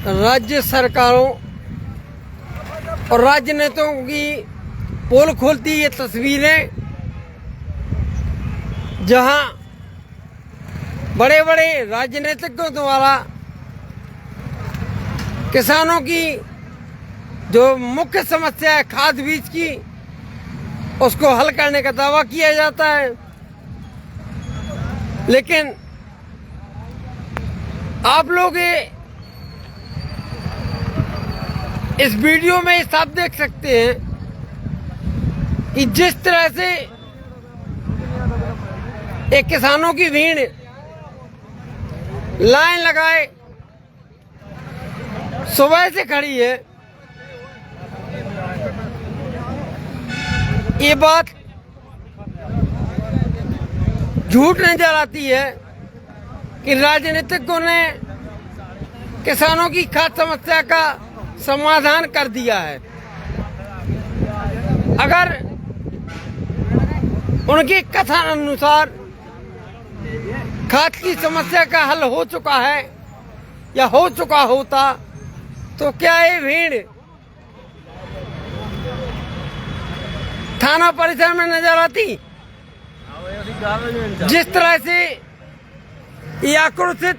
राज्य सरकारों और राजनेताओं की पोल खोलती ये तस्वीरें, जहां बड़े बड़े राजनीतिज्ञों द्वारा किसानों की जो मुख्य समस्या है खाद बीज की, उसको हल करने का दावा किया जाता है। लेकिन आप लोग इस वीडियो में साफ देख सकते हैं कि जिस तरह से एक किसानों की भीड़ लाइन लगाए सुबह से खड़ी है, ये बात झूठ नजर आती है कि राजनीतिज्ञों ने किसानों की खाद समस्या का समाधान कर दिया है। अगर उनके कथन अनुसार खाद की समस्या का हल हो चुका है या हो चुका होता तो क्या ये भीड़ थाना परिसर में नजर आती? जिस तरह से ये आक्रोशित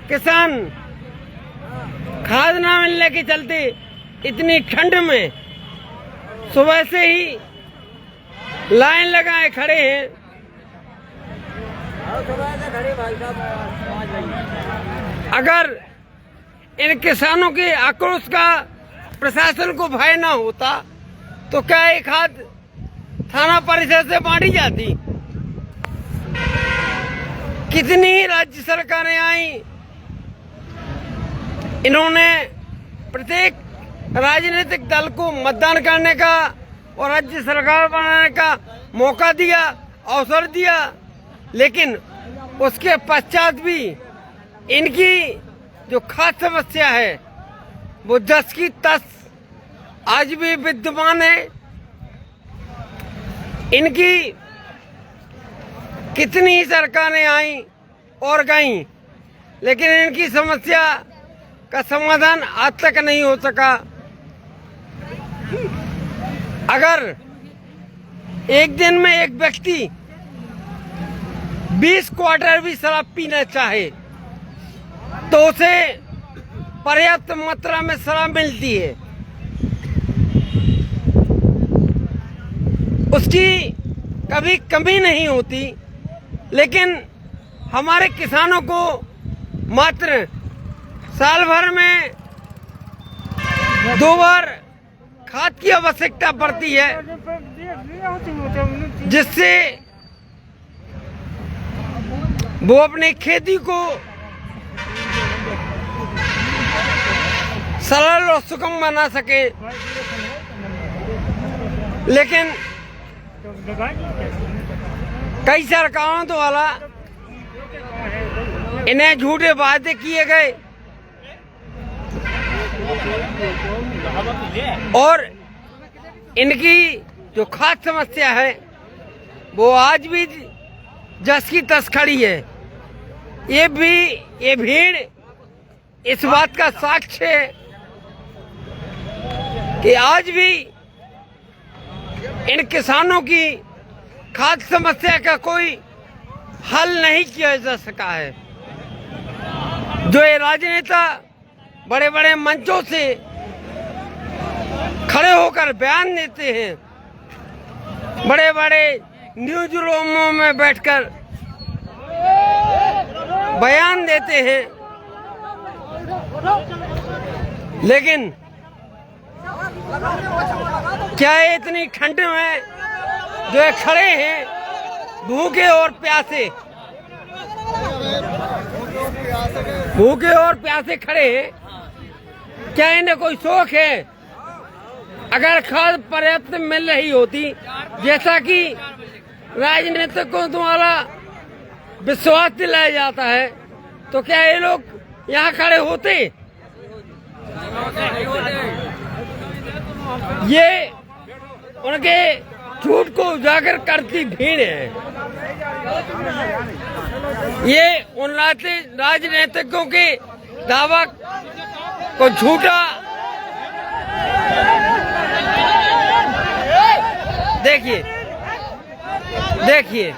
किसान खाद ना मिलने के चलते इतनी ठंड में सुबह से ही लाइन लगाए खड़े हैं, अगर इन किसानों के आक्रोश का प्रशासन को भय न होता तो क्या ये खाद थाना परिषद से बांटी जाती? कितनी राज्य सरकारें आई, इन्होंने प्रत्येक राजनीतिक दल को मतदान करने का और राज्य सरकार बनाने का मौका दिया, अवसर दिया, लेकिन उसके पश्चात भी इनकी जो खाद समस्या है वो 10 की 10 आज भी विद्यमान है। इनकी कितनी सरकारें आई और गईं, लेकिन इनकी समस्या का समाधान आज तक नहीं हो सका। अगर एक दिन में एक व्यक्ति 20 क्वार्टर भी शराब पीना चाहे तो उसे पर्याप्त मात्रा में शराब मिलती है, उसकी कभी कमी नहीं होती। लेकिन हमारे किसानों को मात्र साल भर में 2 बार खाद की आवश्यकता पड़ती है, जिससे वो अपनी खेती को सरल और सुगम बना सके। लेकिन कई सरकारों द्वारा इन्हें झूठे वादे किए गए और इनकी जो खाद समस्या है वो आज भी 10 की 10 खड़ी है। ये भीड़ इस बात का साक्ष्य है कि आज भी इन किसानों की खाद समस्या का कोई हल नहीं किया जा सका है। जो ये राजनेता बड़े बड़े मंचों से खड़े होकर बयान देते हैं, बड़े बड़े न्यूज रूमों में बैठकर बयान देते हैं, लेकिन क्या इतनी ठंड में जो है खड़े हैं भूखे और प्यासे खड़े हैं, क्या इन्हें कोई शौक है? अगर खाद पर्याप्त मिल रही होती, जैसा कि राजनीतिकों द्वारा विश्वास दिलाया जाता है, तो क्या ये लोग यहाँ खड़े होते? ये उनके झूठ को उजागर करती भीड़ है। ये उन राजनीतिकों के दावा को झूठा देखिए देखिए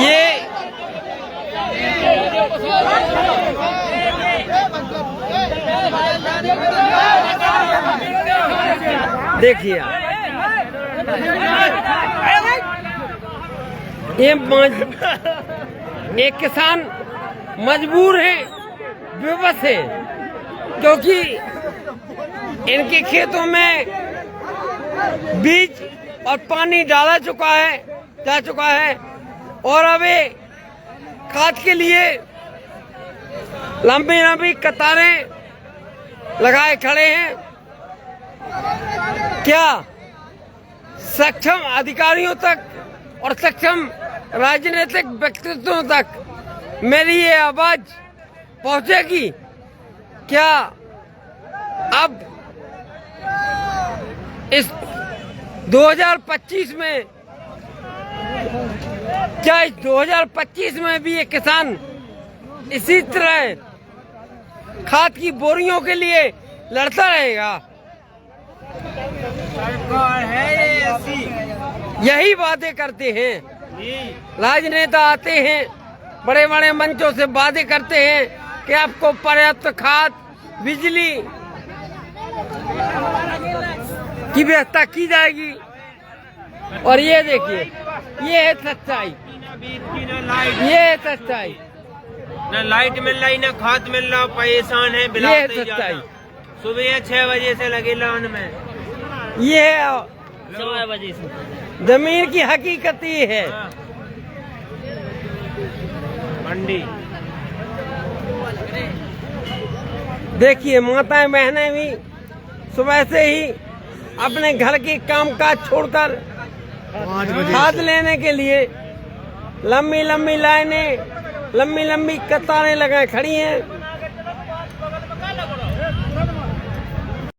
ये देखिए एक किसान मजबूर है, विवश है, क्योंकि इनके खेतों में बीज और पानी जा चुका है और अब ये खाद के लिए लंबी लंबी कतारें लगाए खड़े हैं। क्या सक्षम अधिकारियों तक और सक्षम राजनीतिक व्यक्तित्वों तक मेरी ये आवाज पहुंचेगी? क्या अब इस 2025 में क्या इस 2025 में भी ये किसान इसी तरह खाद की बोरियों के लिए लड़ता रहेगा? सरकार है ऐसी, यही वादे करते हैं राजनेता, आते हैं बड़े बड़े मंचों से वादे करते हैं कि आपको पर्याप्त खाद, बिजली की व्यवस्था की जाएगी। और ये देखिए, ये है सच्चाई, ये है सच्चाई। न लाइट मिल रही, न खाद मिल रहा, परेशान है। ये है सच्चाई। सुबह 6 बजे से लगे लाइन में, ये 9 बजे से जमीन की हकीकत ये है। मंडी देखिए, माताएं बहनें भी सुबह से ही अपने घर के कामकाज छोड़कर खाद लेने के लिए लंबी लंबी लाइनें, लंबी लंबी कतारें लगाए खड़ी हैं।